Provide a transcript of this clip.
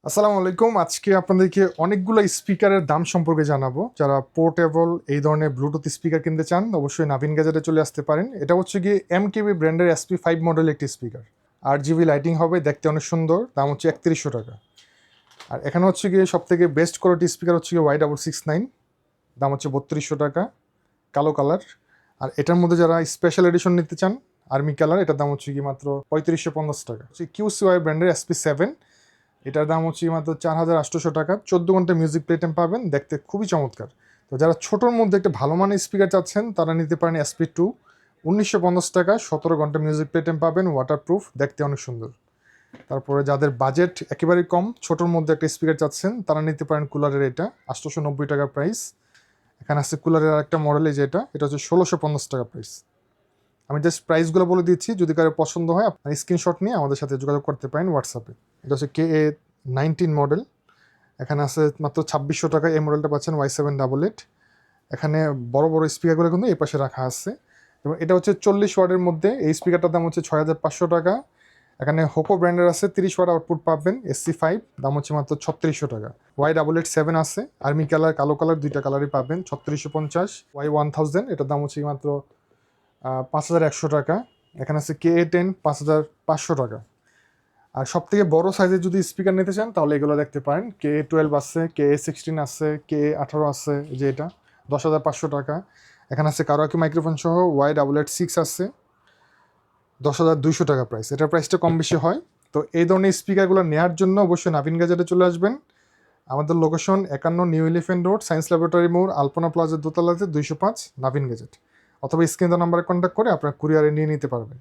আসসালামু আলাইকুম। আজকে আপনাদেরকে অনেকগুলো স্পিকারের দাম সম্পর্কে জানাবো। যারা পোর্টেবল এই ধরনের ব্লুটুথ স্পিকার কিনতে চান অবশ্যই নাভিন গ্যাজেটে চলে আসতে পারেন। এটা হচ্ছে গিয়ে এমকেবি ব্র্যান্ডের SP5 মডেল একটি স্পিকার। 8GB লাইটিং হবে, দেখতে অনেক সুন্দর। দাম হচ্ছে 3100 টাকা। আর এখানে হচ্ছে গিয়ে সবথেকে বেস্ট কোয়ালিটি স্পিকার হচ্ছে গিয়ে Y669, দাম হচ্ছে 3200 টাকা, কালো কালার। আর এটার মধ্যে যারা স্পেশাল এডিশন নিতে চান আর্মি কালার, এটার দাম হচ্ছে গিয়ে মাত্র 3550 টাকা। হচ্ছে QCY ব্র্যান্ডের SP7, এটার দাম হচ্ছে মাত্র 4800 টাকা। 14 ঘন্টা মিউজিক প্লেটেম পাবেন, দেখতে খুবই চমৎকার। তো যারা ছোটোর মধ্যে একটা ভালো মানের স্পিকার চাচ্ছেন তারা নিতে পারেন SP2, 1950 টাকা। 17 ঘন্টা মিউজিক প্লেটেম পাবেন, ওয়াটারপ্রুফ, দেখতে অনেক সুন্দর। তারপরে যাদের বাজেট একেবারেই কম, ছোটোর মধ্যে একটা স্পিকার চাচ্ছেন তারা নিতে পারেন কুলারের এটা 890 টাকা প্রাইস। এখানে আছে কুলারের আরেকটা মডেল, এটা হচ্ছে 1650 টাকা প্রাইস। আমি জাস্ট প্রাইসগুলো বলে দিচ্ছি, যদি কারো পছন্দ হয় আপনার স্ক্রিনশট নিয়ে আমাদের সাথে যোগাযোগ করতে পারেন হোয়াটসঅ্যাপে। এটা হচ্ছে KA19 মডেল, এখানে আছে মাত্র 2600 টাকা। এই মডেলটা পাচ্ছেন Y788। এখানে বড় বড় স্পিকারগুলো কিন্তু এই পাশে রাখা আছে, এবং এটা হচ্ছে 40 ওয়াটের মধ্যে। এই স্পিকারটার দাম হচ্ছে 6500 টাকা। এখানে হোকো ব্র্যান্ডের আছে, 30 ওয়াট আউটপুট পাবেন, SC5, দাম হচ্ছে মাত্র 3600 টাকা। Y887 আছে, আর্মি কালার, কালো কালার, দুইটা কালারই পাবেন, 3650। Y1000, এটার দাম হচ্ছে মাত্র 5100 টাকা। এখানে আছে KA10, 5500 টাকা। আর সব থেকে বড় সাইজের যদি স্পিকার নিতে চান তাহলে এগুলো দেখতে পারেন। KA12 আছে, KA16 আছে, KA18 আছে, যে এটা 10500 টাকা। এখানে আছে কারোয়াকি মাইক্রোফোন সহ Y886 আছে, 10200 টাকা প্রাইস। এটার প্রাইসটা কম বেশি হয়। তো এই ধরনের স্পিকারগুলো নেওয়ার জন্য অবশ্যই নাভিন গ্যাজেটে চলে আসবেন। আমাদের location 51 new elephant road, science laboratory মোড়, আলপনা প্লাজার দোতলাতে 205, নাভিন গ্যাজেট। অথবা স্ক্রিন নাম্বারে কন্ট্যাক্ট করে আপনার কুরিয়ারে নিয়ে নিতে পারবেন।